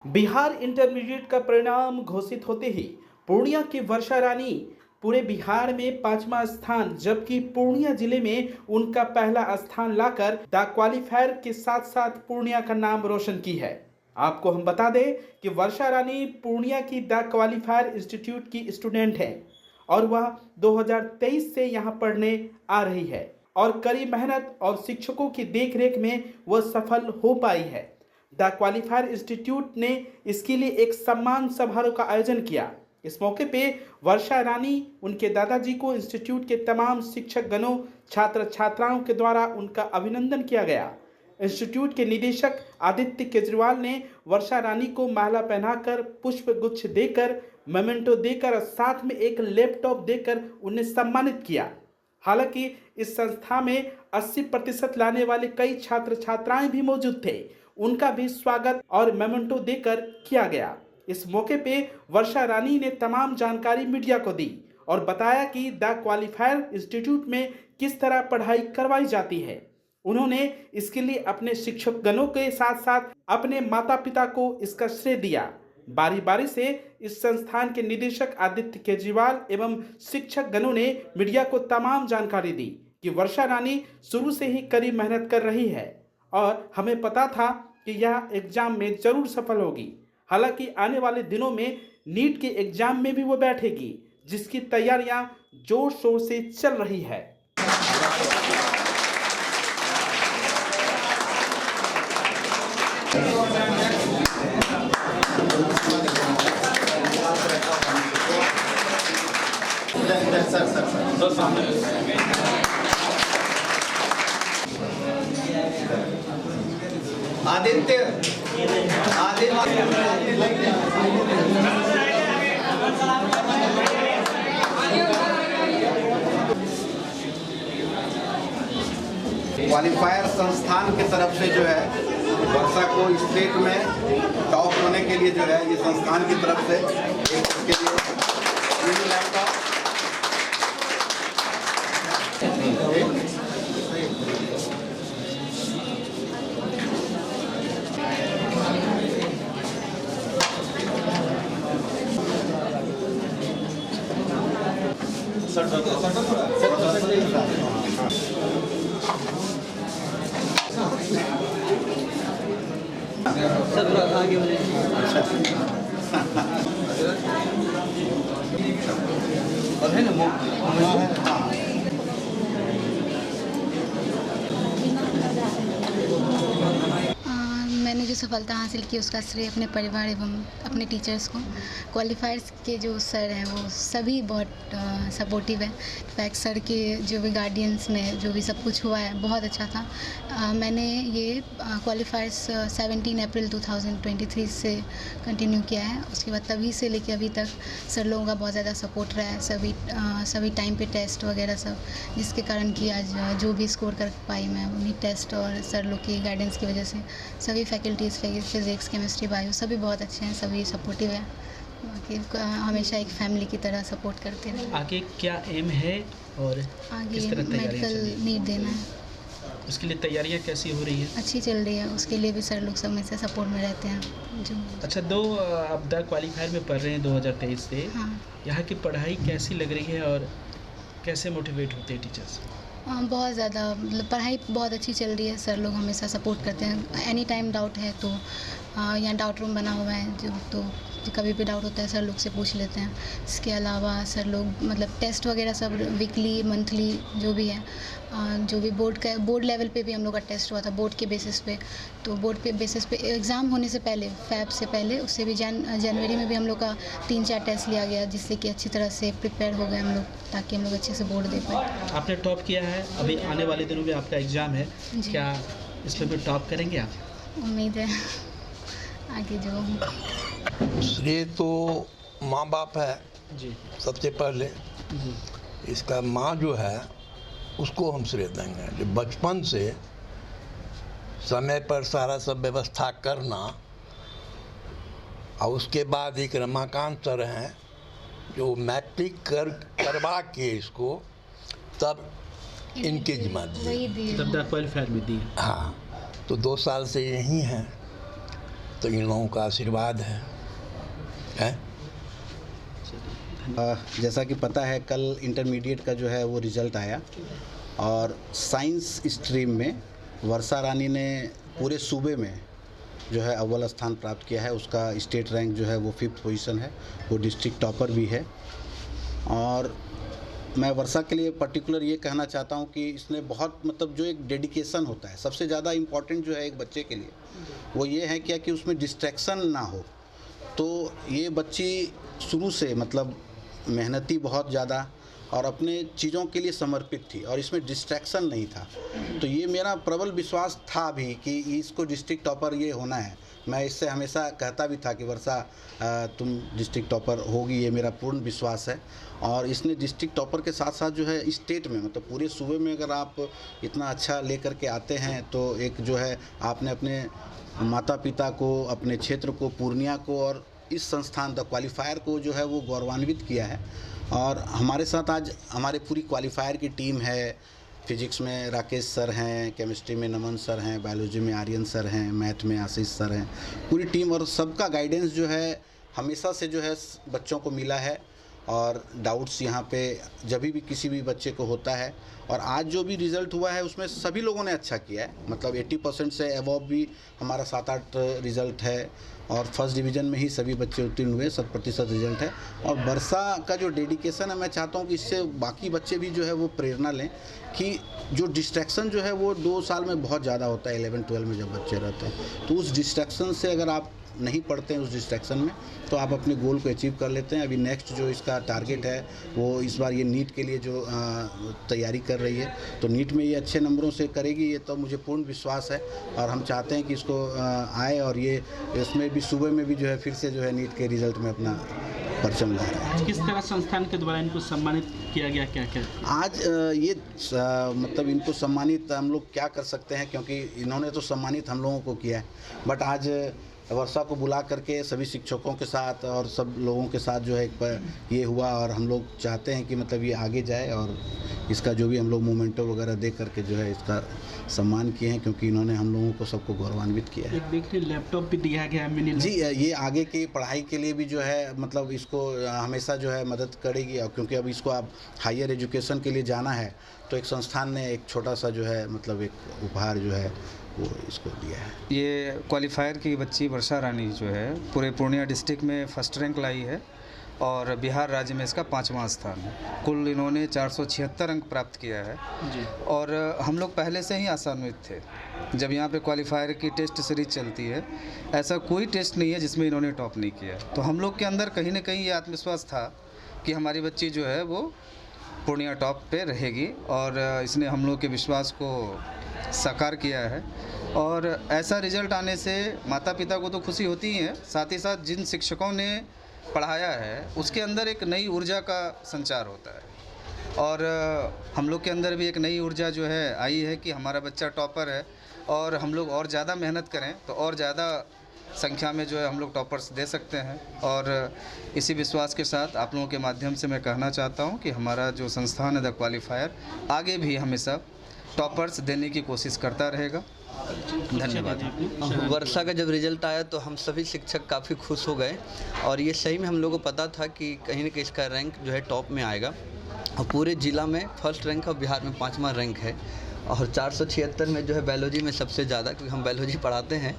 Bihar intermediate का परिणाम घोषित होते ही पूर्णिया की वर्षा रानी पूरे बिहार में 5वां स्थान, जबकि पूर्णिया जिले में उनका पहला स्थान लाकर द क्वालीफायर के साथ साथ पूर्णिया का नाम रोशन की है। आपको हम बता दें कि वर्षा रानी पूर्णिया की द क्वालीफायर इंस्टीट्यूट की स्टूडेंट है और वह 2023 से यहां पढ़ने आ रही है और कड़ी मेहनत और शिक्षकों की देखरेख में वह सफल हो पाई है। द क्वालीफायर इंस्टीट्यूट ने इसके लिए एक सम्मान समारोह का आयोजन किया। इस मौके पे वर्षा रानी, उनके दादाजी को इंस्टीट्यूट के तमाम शिक्षक गणों, छात्र छात्राओं के द्वारा उनका अभिनंदन किया गया। इंस्टीट्यूट के निदेशक आदित्य केजरीवाल ने वर्षा रानी को माला पहनाकर, पुष्प गुच्छ देकर, मेमेंटो देकर और साथ में एक लैपटॉप देकर उन्हें सम्मानित किया। हालांकि इस संस्था में 80% लाने वाले कई छात्र छात्राएं भी मौजूद थे, उनका भी स्वागत और मेमेंटो देकर किया गया। इस मौके पे वर्षा रानी ने तमाम जानकारी मीडिया को दी और बताया कि द क्वालीफायर इंस्टीट्यूट में किस तरह पढ़ाई करवाई जाती है। उन्होंने इसके लिए अपने शिक्षक गणों के साथ साथ अपने माता पिता को इसका श्रेय दिया। बारी बारी से इस संस्थान के निदेशक आदित्य केजरीवाल एवं शिक्षक गणों ने मीडिया को तमाम जानकारी दी कि वर्षा रानी शुरू से ही कड़ी मेहनत कर रही है और हमें पता था कि यह एग्जाम में जरूर सफल होगी। हालांकि आने वाले दिनों में नीट के एग्जाम में भी वो बैठेगी, जिसकी तैयारियां जोर शोर से चल रही है। आदित्य क्वालीफायर संस्थान की तरफ से जो है वर्षा को स्टेट में टॉप होने के लिए जो है ये संस्थान की तरफ से इसके लिए लैपटॉप आगे और है ना मैंने जो सफलता हासिल की उसका श्रेय अपने परिवार एवं अपने टीचर्स को। क्वालीफायर्स के जो सर हैं वो सभी बहुत सपोर्टिव है। इनफैक्ट सर के जो भी गार्डियंस में जो भी सब कुछ हुआ है बहुत अच्छा था। मैंने ये क्वालीफायर्स 17 अप्रैल 2023 से कंटिन्यू किया है। उसके बाद तभी से लेकर अभी तक सर लोगों का बहुत ज़्यादा सपोर्ट रहा है। सभी टाइम पे टेस्ट वगैरह सब, जिसके कारण कि आज जो भी स्कोर कर पाई मैं उन्हीं टेस्ट और सर लोग की गाइडेंस की वजह से। सभी फैकल्टीज़, फिज़िक्स, केमिस्ट्री, बायो सभी बहुत अच्छे हैं, सभी सपोर्टिव है। बाकी हमेशा एक फैमिली की तरह सपोर्ट करते हैं। आगे क्या एम है और आगे किस तरह मेडिकल नीट देना है। उसके लिए तैयारियां कैसी हो रही है? अच्छी चल रही है, उसके लिए भी सर लोग सब में से सपोर्ट में रहते हैं जो। अच्छा, आप द क्वालीफायर में पढ़ रहे हैं 2023 से। हाँ, यहाँ की पढ़ाई कैसी लग रही है और कैसे मोटिवेट होते हैं टीचर्स? बहुत ज़्यादा, मतलब पढ़ाई बहुत अच्छी चल रही है। सर लोग हमेशा सपोर्ट करते हैं। एनी टाइम डाउट है तो यहाँ डाउट रूम बना हुआ है जो कभी भी डाउट होता है सर लोग से पूछ लेते हैं। इसके अलावा सर लोग मतलब टेस्ट वगैरह सब वीकली, मंथली जो भी है, जो भी बोर्ड लेवल पे भी हम लोग का टेस्ट हुआ था बोर्ड के बेसिस पे। तो बोर्ड पे बेसिस पे एग्ज़ाम होने से पहले, फैब से पहले, उससे भी जनवरी में भी हम लोग का 3-4 टेस्ट लिया गया, जिससे कि अच्छी तरह से प्रिपेयर हो गए हम लोग, ताकि हम लोग अच्छे से बोर्ड दे पाए। आपने टॉप किया है, अभी आने वाले दिनों में आपका एग्ज़ाम है, क्या इसमें भी टॉप करेंगे आप? उम्मीद है आगे जो। श्रेय तो माँ बाप है जी, सबसे पहले। इसका माँ जो है उसको हम श्रेय देंगे, जो बचपन से समय पर सारा सब व्यवस्था करना। और उसके बाद एक रमाकांत सर हैं जो मैट्रिक करवा के इसको तब इनके जिम्मा दिए, तब द क्वालीफायर में दी। हाँ, तो 2 साल से यहीं हैं। तो इन लोगों का आशीर्वाद है। जैसा कि पता है, कल इंटरमीडिएट का जो है वो रिज़ल्ट आया और साइंस स्ट्रीम में वर्षा रानी ने पूरे सूबे में जो है अव्वल स्थान प्राप्त किया है। उसका स्टेट रैंक जो है वो 5th पोजीशन है, वो डिस्ट्रिक्ट टॉपर भी है। और मैं वर्षा के लिए पर्टिकुलर ये कहना चाहता हूँ कि इसने बहुत मतलब जो एक डेडिकेशन होता है, सबसे ज़्यादा इम्पॉर्टेंट जो है एक बच्चे के लिए वो ये है क्या कि उसमें डिस्ट्रैक्शन ना हो। तो ये बच्ची शुरू से मतलब मेहनती बहुत ज़्यादा और अपने चीज़ों के लिए समर्पित थी और इसमें डिस्ट्रैक्शन नहीं था। तो ये मेरा प्रबल विश्वास था भी कि इसको डिस्ट्रिक्ट टॉपर ये होना है। मैं इससे हमेशा कहता भी था कि वर्षा तुम डिस्ट्रिक्ट टॉपर होगी, ये मेरा पूर्ण विश्वास है। और इसने डिस्ट्रिक्ट टॉपर के साथ साथ जो है स्टेट में मतलब पूरे सूबे में अगर आप इतना अच्छा लेकर के आते हैं तो एक जो है आपने अपने माता पिता को, अपने क्षेत्र को, पूर्णिया को और इस संस्थान द क्वालिफायर को जो है वो गौरवान्वित किया है। और हमारे साथ आज हमारे पूरी क्वालिफायर की टीम है। फिजिक्स में राकेश सर हैं, केमिस्ट्री में नमन सर हैं, बायोलॉजी में आर्यन सर हैं, मैथ में आशीष सर हैं। पूरी टीम और सबका गाइडेंस जो है हमेशा से जो है बच्चों को मिला है। और डाउट्स यहाँ पे जब भी किसी भी बच्चे को होता है और आज जो भी रिज़ल्ट हुआ है उसमें सभी लोगों ने अच्छा किया है। मतलब 80% से अबव भी हमारा 7-8 रिज़ल्ट है और फर्स्ट डिवीज़न में ही सभी बच्चे उत्तीर्ण हुए, 100% रिज़ल्ट है। और वर्षा का जो डेडिकेशन है, मैं चाहता हूँ कि इससे बाकी बच्चे भी जो है वो प्रेरणा लें कि जो डिस्ट्रैक्शन जो है वो 2 साल में बहुत ज़्यादा होता है 11-12 में जब बच्चे रहते हैं। तो उस डिस्ट्रैक्शन से अगर आप नहीं पढ़ते हैं उस डिस्ट्रैक्शन में तो आप अपने गोल को अचीव कर लेते हैं। अभी नेक्स्ट जो इसका टारगेट है वो इस बार ये नीट के लिए जो तैयारी कर रही है तो नीट में ये अच्छे नंबरों से करेगी, ये तो मुझे पूर्ण विश्वास है। और हम चाहते हैं कि इसको आए और ये इसमें भी सूबे में भी जो है फिर से जो है नीट के रिज़ल्ट में अपना परचम ला रहा है। किस तरह संस्थान के द्वारा इनको सम्मानित किया गया, क्या क्या आज ये मतलब इनको सम्मानित हम लोग क्या कर सकते हैं, क्योंकि इन्होंने तो सम्मानित हम लोगों को किया है। बट आज वर्षा को बुला करके सभी शिक्षकों के साथ और सब लोगों के साथ जो है एक ये हुआ और हम लोग चाहते हैं कि मतलब ये आगे जाए और इसका जो भी हम लोग मोमेंटो वगैरह दे करके जो है इसका सम्मान किए हैं, क्योंकि इन्होंने हम लोगों को सबको गौरवान्वित किया है। एक देखिए लैपटॉप भी दिया गया है मिनी। जी, ये आगे की पढ़ाई के लिए भी जो है मतलब इसको हमेशा जो है मदद करेगी। और क्योंकि अब इसको आप हायर एजुकेशन के लिए जाना है तो एक संस्थान ने एक छोटा सा जो है मतलब एक उपहार जो है वो इसको दिया है। ये क्वालिफायर की बच्ची वर्षा रानी जो है पूरे पूर्णिया डिस्ट्रिक्ट में फर्स्ट रैंक लाई है और बिहार राज्य में इसका 5वां स्थान है। कुल इन्होंने 476 अंक प्राप्त किया है जी। और हम लोग पहले से ही आशान्वित थे। जब यहाँ पे क्वालिफायर की टेस्ट सीरीज चलती है, ऐसा कोई टेस्ट नहीं है जिसमें इन्होंने टॉप नहीं किया। तो हम लोग के अंदर कहीं ना कहीं ये आत्मविश्वास था कि हमारी बच्ची जो है वो पूर्णिया टॉप पे रहेगी और इसने हम लोग के विश्वास को साकार किया है। और ऐसा रिजल्ट आने से माता पिता को तो खुशी होती ही है, साथ ही साथ जिन शिक्षकों ने पढ़ाया है उसके अंदर एक नई ऊर्जा का संचार होता है। और हम लोग के अंदर भी एक नई ऊर्जा जो है आई है कि हमारा बच्चा टॉपर है और हम लोग और ज़्यादा मेहनत करें तो और ज़्यादा संख्या में जो है हम लोग टॉपर्स दे सकते हैं। और इसी विश्वास के साथ आप लोगों के माध्यम से मैं कहना चाहता हूं कि हमारा जो संस्थान है द क्वालिफायर आगे भी हमेशा टॉपर्स देने की कोशिश करता रहेगा। धन्यवाद। वर्षा का जब रिजल्ट आया तो हम सभी शिक्षक काफ़ी खुश हो गए और ये सही में हम लोगों को पता था कि कहीं ना कहीं इसका रैंक जो है टॉप में आएगा। और पूरे ज़िला में फर्स्ट रैंक और बिहार में 5वां रैंक है। और 476 में जो है बायोलॉजी में सबसे ज़्यादा, क्योंकि हम बायोलॉजी पढ़ाते हैं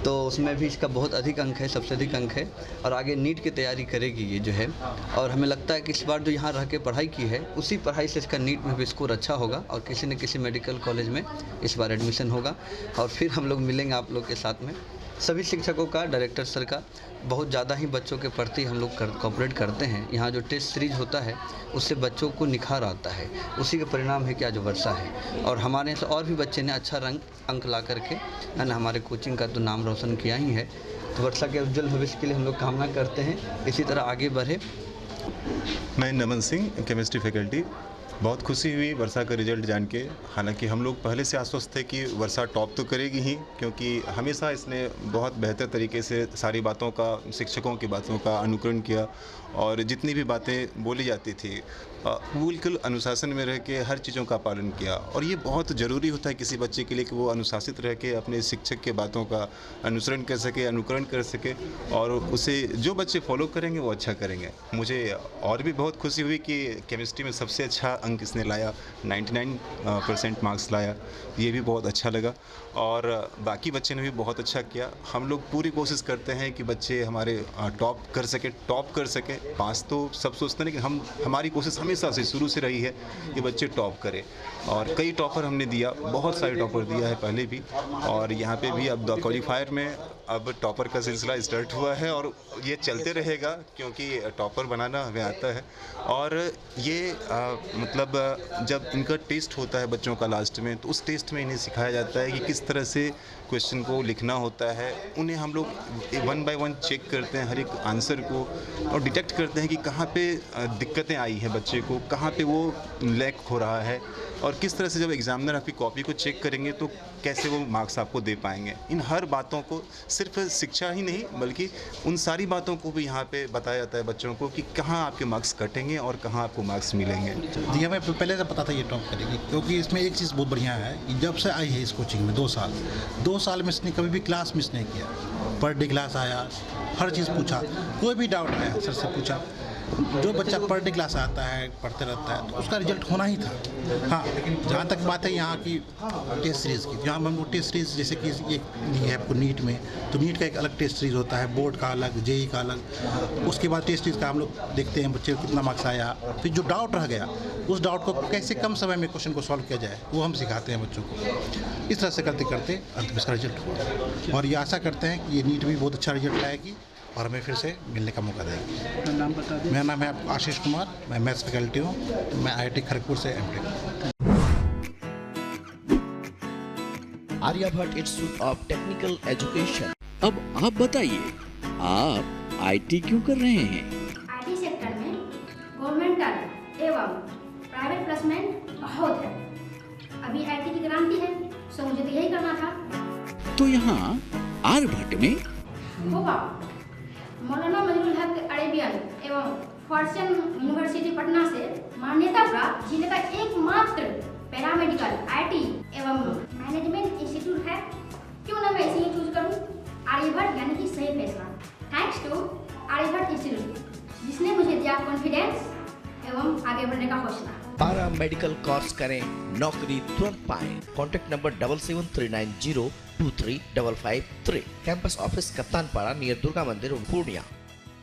तो उसमें भी इसका बहुत अधिक अंक है, सबसे अधिक अंक है। और आगे नीट की तैयारी करेगी ये जो है। और हमें लगता है कि इस बार जो यहाँ रह के पढ़ाई की है उसी पढ़ाई से इसका नीट में भी स्कोर अच्छा होगा और किसी न किसी मेडिकल कॉलेज में इस बार एडमिशन होगा। और फिर हम लोग मिलेंगे आप लोग के साथ में। सभी शिक्षकों का, डायरेक्टर सर का बहुत ज़्यादा ही बच्चों के प्रति हम लोग कोऑपरेट करते हैं। यहाँ जो टेस्ट सीरीज होता है उससे बच्चों को निखार आता है, उसी का परिणाम है कि आज वर्षा है। और हमारे यहाँ से और भी बच्चे ने अच्छा अंक ला करके है ना हमारे कोचिंग का तो नाम रोशन किया ही है। तो वर्षा के उज्जवल भविष्य के लिए हम लोग कामना करते हैं, इसी तरह आगे बढ़े। मैं नमन सिंह, केमिस्ट्री फैकल्टी। बहुत खुशी हुई वर्षा का रिजल्ट जान के। हालांकि हम लोग पहले से आश्वस्त थे कि वर्षा टॉप तो करेगी ही, क्योंकि हमेशा इसने बहुत बेहतर तरीके से सारी बातों का, शिक्षकों की बातों का अनुकरण किया और जितनी भी बातें बोली जाती थी बिल्कुल अनुशासन में रह के हर चीज़ों का पालन किया। और ये बहुत ज़रूरी होता है किसी बच्चे के लिए कि वो अनुशासित रह के अपने शिक्षक के बातों का अनुसरण कर सके, अनुकरण कर सके, और उसे जो बच्चे फॉलो करेंगे वो अच्छा करेंगे। मुझे और भी बहुत खुशी हुई कि केमिस्ट्री में सबसे अच्छा अंक इसने लाया, 99% मार्क्स लाया, ये भी बहुत अच्छा लगा। और बाकी बच्चे ने भी बहुत अच्छा किया। हम लोग पूरी कोशिश करते हैं कि बच्चे हमारे टॉप कर सके। पास तो सब सोचते हैं, लेकिन हमारी कोशिश हमेशा से शुरू से रही है कि बच्चे टॉप करें। और कई टॉपर हमने दिया, बहुत सारे टॉपर दिया है पहले भी, और यहाँ पे भी अब द क्वालिफायर में अब टॉपर का सिलसिला स्टार्ट हुआ है और ये चलते रहेगा, क्योंकि टॉपर बनाना हमें आता है। और ये मतलब जब इनका टेस्ट होता है बच्चों का लास्ट में, तो उस टेस्ट में इन्हें सिखाया जाता है कि किस तरह से क्वेश्चन को लिखना होता है। उन्हें हम लोग 1 बाय 1 चेक करते हैं हर एक आंसर को, और डिटेक्ट करते हैं कि कहाँ पे दिक्कतें आई हैं बच्चे को, कहाँ पे वो लैक हो रहा है, और किस तरह से जब एग्जामिनर आपकी कॉपी को चेक करेंगे तो कैसे वो मार्क्स आपको दे पाएंगे। इन हर बातों को, सिर्फ शिक्षा ही नहीं बल्कि उन सारी बातों को भी यहाँ पे बताया जाता है बच्चों को कि कहाँ आपके मार्क्स कटेंगे और कहाँ आपको मार्क्स मिलेंगे। जी, हमें पहले से पता था ये टॉप करेगी, क्योंकि इसमें एक चीज़ बहुत बढ़िया है कि जब से आई है इस कोचिंग में 2 साल में इसने कभी भी क्लास मिस नहीं किया। पर डे क्लास आया, हर चीज़ पूछा, कोई भी डाउट आया सर से पूछा। जो बच्चा पर डे क्लास आता है, पढ़ते रहता है, तो उसका रिजल्ट होना ही था। हाँ, जहाँ तक बात है यहाँ की टेस्ट सीरीज़ की, जहाँ हम लोग टेस्ट सीरीज़ जैसे कि ये है आपको नीट में, तो नीट का एक अलग टेस्ट सीरीज़ होता है, बोर्ड का अलग, जेई का अलग। उसके बाद टेस्ट सीरीज़ का हम लोग देखते हैं बच्चे को कितना मार्क्स आया, फिर जो डाउट रह गया उस डाउट को कैसे कम समय में क्वेश्चन को सॉल्व किया जाए, वो हम सिखाते हैं बच्चों को। इस तरह से करते करते अंत में इसका रिजल्ट हुआ, और ये आशा करते हैं कि ये नीट भी बहुत अच्छा रिजल्ट लाएगी और हमें फिर से मिलने का मौका देगी। नाम बता दें। मेरा नाम है आशीष कुमार, मैं मैथ्स फैकल्टी हूँ, मैं IIT खड़गपुर से MTech. Aryabhatta institute of technical education. अब आप बताइए, आप IT क्यों कर रहे हैं? IT सेक्टर में गवर्नमेंटल एवं प्राइवेट प्लेसमेंट बहुत है। अभी IT की क्रांति है, सो मुझे तो यही करना था। तो यहाँ आर्यभट्ट में होगा मौलाना मजरूल हक अरेबियन एवं फॉर्च्यून यूनिवर्सिटी पटना से मान्यता प्राप्त जिले का एकमात्र पैरामेडिकल IT एवं मैनेजमेंट इंस्टीट्यूट है। क्यों ना मैं इसे ही चूज करूं? आर्यभट्ट यानी कि सही फैसला। थैंक्स टू आर्यभट्ट इंस्टीट्यूट, जिसने मुझे दिया कॉन्फिडेंस एवं आगे बढ़ने का हौसला। पारा मेडिकल कोर्स करें, नौकरी तुरंत पाएं। Contact number 7739023553। Campus office Kaptanpara near Durga मंदिर पूर्णिया।